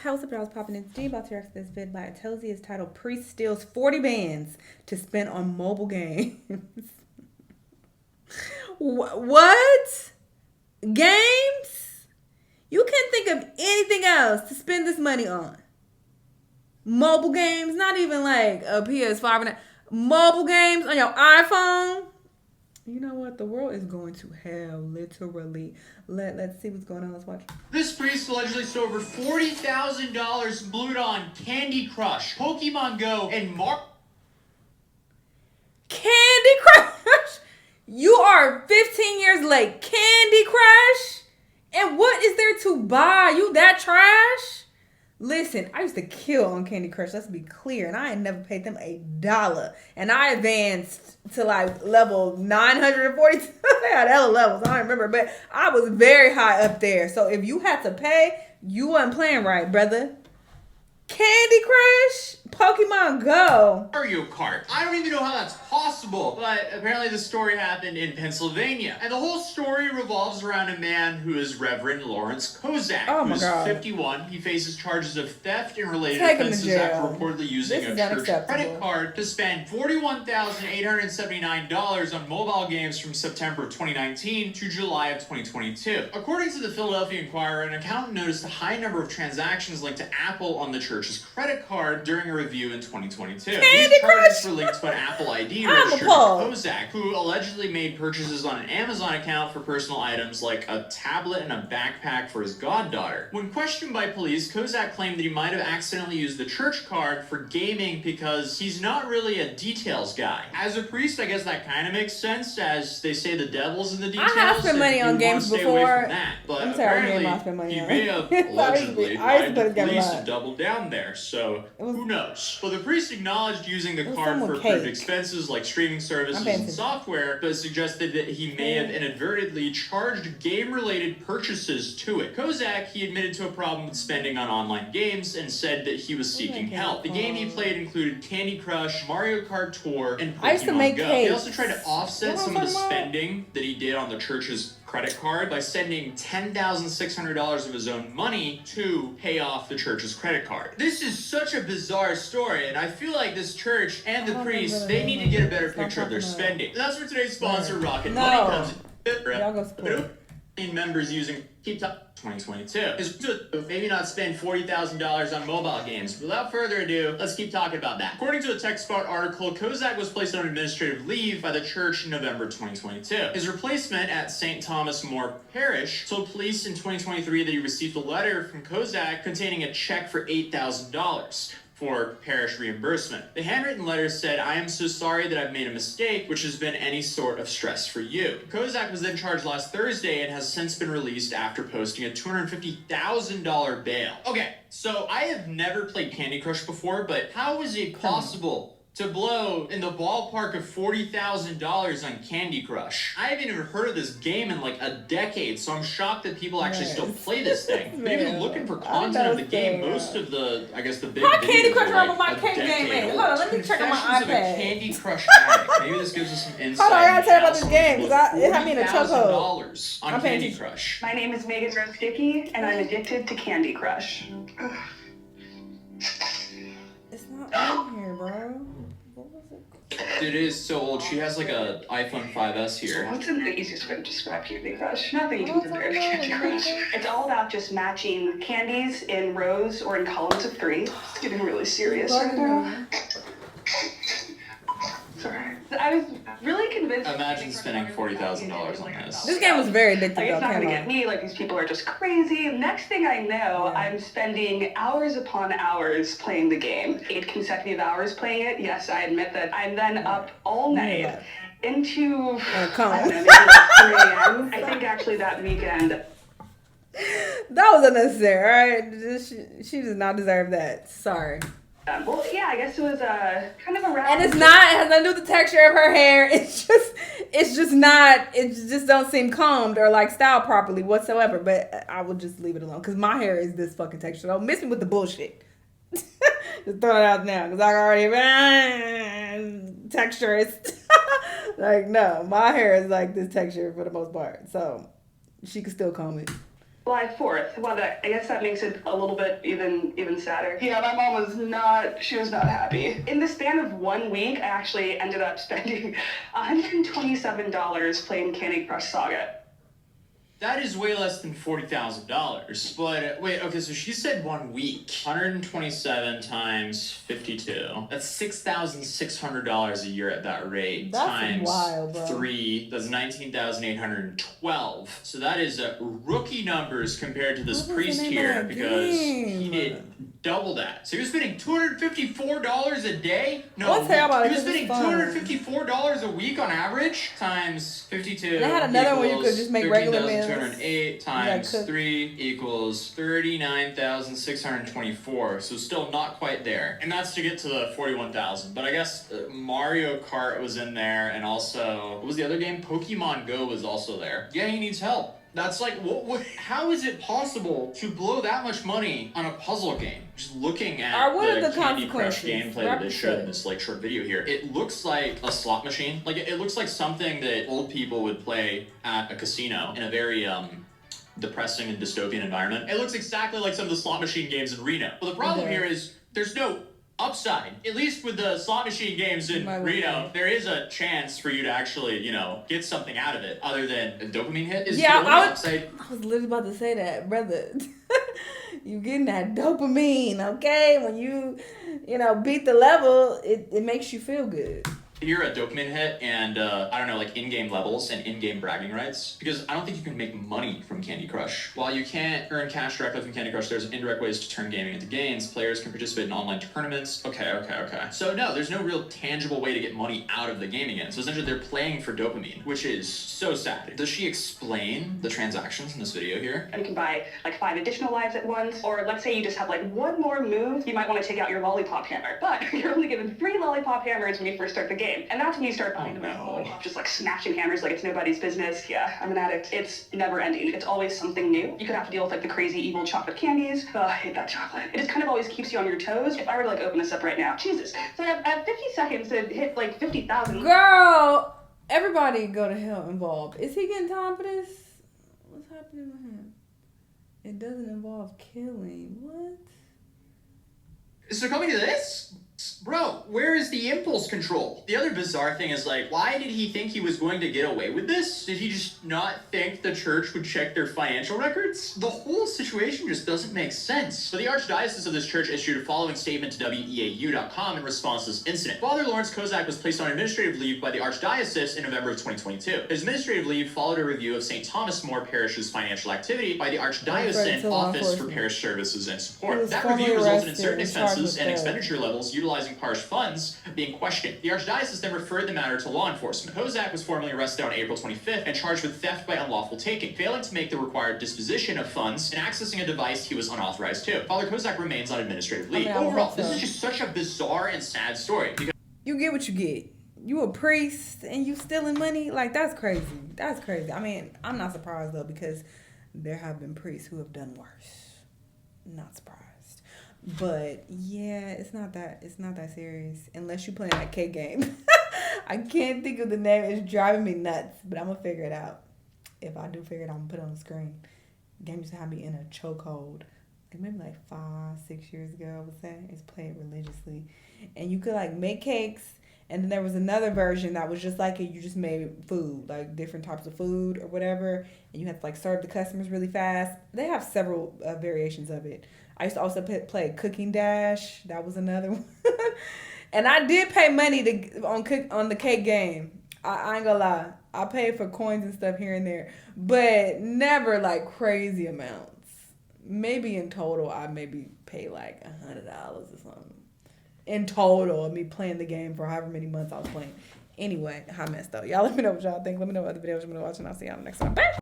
House of Dolls popping in G about to react to this vid by Atelzy is titled Priest Steals 40 Bands to Spend on Mobile Games. What? Games? You can't think of anything else to spend this money on. Mobile games, not even like a PS5 and mobile games on your iPhone. You know what? The world is going to hell, literally. Let's see what's going on. Let's watch. This priest allegedly stole over $40,000 and blew it on Candy Crush, Pokemon Go, and Candy Crush? You are 15 years late. Candy Crush? And what is there to buy? You that trash? Listen, I used to kill on Candy Crush, let's be clear, and I ain't never paid them $1. And I advanced to like level 942. They had hella levels, I don't remember, but I was very high up there. So if you had to pay, you wasn't playing right, brother. Candy Crush? Pokemon Go? Mario Kart. I don't even know how that's possible, but apparently the story happened in Pennsylvania. And the whole story revolves around a man who is Reverend Lawrence Kozak, who is 51. He faces charges of theft and related offenses after reportedly using a church credit card to spend $41,879 on mobile games from September of 2019 to July of 2022. According to the Philadelphia Inquirer, an accountant noticed a high number of transactions linked to Apple on the church's credit card during a review in 2022. These charges were linked to an Apple ID registered to Kozak, who allegedly made purchases on an Amazon account for personal items like a tablet and a backpack for his goddaughter. When questioned by police, Kozak claimed that he might have accidentally used the church card for gaming because he's not really a details guy. As a priest, I guess that kind of makes sense, as they say the devil's in the details. I have spent money on games before. But apparently, he may have allegedly lied to police and doubled down there, so who knows? Well, the priest acknowledged using the card for approved expenses like streaming services and software, but suggested that he may have inadvertently charged game-related purchases to it. Kozak, he admitted to a problem with spending on online games and said that he was seeking help. The game he played included Candy Crush, Mario Kart Tour, and Pokemon Go. He also tried to offset some of the spending that he did on the church's credit card by sending $10,600 of his own money to pay off the church's credit card. This is such a bizarre story, and I feel like this church and the priest, they need to get a better picture of their spending. That's where today's sponsor, Rocket Money, comes in. Members using Keep Top 2022 is to maybe not spend $40,000 on mobile games. Without further ado, let's keep talking about that. According to a TechSpot article, Kozak was placed on administrative leave by the church in November 2022. His replacement at St. Thomas More Parish told police in 2023 that he received a letter from Kozak containing a check for $8,000 for parish reimbursement. The handwritten letter said, "I am so sorry that I've made a mistake, which has been any sort of stress for you." Kozak was then charged last Thursday and has since been released after posting a $250,000 bail. Okay, so I have never played Candy Crush before, but how is it possible to blow in the ballpark of $40,000 on Candy Crush? I haven't even heard of this game in like a decade, so I'm shocked that people actually still play this thing. But even looking for content of the game, most of the, I guess the big videos Candy Crush are like my cake game. Hold on, let me check on my iPad. Of a Candy Crush addict. Maybe this gives us some insight. Hold on, I gotta tell you about this game because it had me in a chokehold. On Candy Crush. My name is Megan Rose Dickey, and I'm addicted to Candy Crush. It's not on here, bro. It is so old. She has like a iPhone 5S here. What's the easiest way to describe Candy Crush? Nothing to compare to Candy Crush. It's all about just matching candies in rows or in columns of 3. It's getting really serious right now. Sorry. I was really convinced. Imagine spending $40,000 on this. This game was very addictive. Like, it's not gonna get me. Like, these people are just crazy. Next thing I know, I'm spending hours upon hours playing the game. 8 consecutive hours playing it. Yes, I admit that. I'm then up all night into I don't know, maybe like 3 a.m. I think actually that weekend. That was unnecessary. All right, she does not deserve that. Sorry. Well, yeah, I guess it was kind of a round. And it's not. It has nothing to do with the texture of her hair. It's just not. It just don't seem combed or like styled properly whatsoever. But I will just leave it alone because my hair is this fucking texture. Don't miss me with the bullshit. Just throw it out now because I already texturist. Like no, my hair is like this texture for the most part. So she can still comb it. July 4th. Well, I guess that makes it a little bit even sadder. Yeah, my mom was not happy. In the span of 1 week, I actually ended up spending $127 playing Candy Crush Saga. That is way less than $40,000. But wait, okay, so she said 1 week. 127 times 52. That's $6,600 a year at that rate. That's times wild, bro. 3. That's 19,812. So that is rookie numbers compared to this priest here because he did double that. So he was spending $254 a day? No, he was spending $254 a week on average times 52. And I had another one you could just make regular meals. 208 times 3 equals 39,624. So still not quite there. And that's to get to the 41,000. But I guess Mario Kart was in there, and also, what was the other game? Pokemon Go was also there. Yeah, he needs help. That's like, what? How is it possible to blow that much money on a puzzle game? Just looking at the Candy Crush gameplay that they showed in this like short video here, it looks like a slot machine. Like it looks like something that old people would play at a casino in a very depressing and dystopian environment. It looks exactly like some of the slot machine games in Reno. Well, the problem here is there's no upside. At least with the slot machine games in Reno, there is a chance for you to actually, get something out of it other than a dopamine hit. I was literally about to say that, brother. You getting that dopamine, okay? When you beat the level, it makes you feel good. You're a dopamine hit and, like in-game levels and in-game bragging rights. Because I don't think you can make money from Candy Crush. While you can't earn cash directly from Candy Crush, there's indirect ways to turn gaming into gains. Players can participate in online tournaments. Okay. So no, there's no real tangible way to get money out of the game again. So essentially they're playing for dopamine, which is so sad. Does she explain the transactions in this video here? You can buy like 5 additional lives at once, or let's say you just have like one more move, you might want to take out your lollipop hammer. But you're only given 3 lollipop hammers when you first start the game. And that's when you start buying them out. Just like smashing hammers like it's nobody's business. Yeah, I'm an addict. It's never ending. It's always something new. You could have to deal with like the crazy evil chocolate candies. Oh, I hate that chocolate. It just kind of always keeps you on your toes. If I were to like open this up right now, Jesus. So I have 50 seconds to hit like 50,000. Girl, everybody go to hell involved. Is he getting time for this? What's happening with him? It doesn't involve killing. What? So coming to this? Bro, where is the impulse control? The other bizarre thing is like, why did he think he was going to get away with this? Did he just not think the church would check their financial records? The whole situation just doesn't make sense. So the Archdiocese of this church issued a following statement to WEAU.com in response to this incident. Father Lawrence Kozak was placed on administrative leave by the Archdiocese in November of 2022. His administrative leave followed a review of St. Thomas More Parish's financial activity by the Archdiocesan Office for Parish Services and Support. That review resulted in certain expenses and expenditure levels utilizing parish funds being questioned. The Archdiocese then referred the matter to law enforcement. Kozak was formally arrested on April 25th and charged with theft by unlawful taking, failing to make the required disposition of funds, and accessing a device he was unauthorized to. Father Kozak remains on administrative leave. Overall, this is just such a bizarre and sad story. You get what you get. You a priest and you stealing money? Like, that's crazy. That's crazy. I mean, I'm not surprised, though, because there have been priests who have done worse. Not surprised. But yeah, it's not that serious unless you playing that cake game. I can't think of the name. It's driving me nuts, but I'm gonna figure it out. If I do figure it out, I'm gonna put it on the screen. The game used to have me in a chokehold. Maybe like 5-6 years ago, I would say. It's played religiously, and you could like make cakes. And then there was another version that was just like you just made food, like different types of food or whatever, and you had to like serve the customers really fast. They have several variations of it. I used to also play Cooking Dash. That was another one. And I did pay money on the cake game. I ain't gonna lie. I paid for coins and stuff here and there, but never like crazy amounts. Maybe in total, I maybe pay like $100 or something. In total of me playing the game for however many months I was playing. Anyway, hot mess though. Y'all let me know what y'all think. Let me know what other videos you want to watch, and I'll see y'all in the next one. Bye!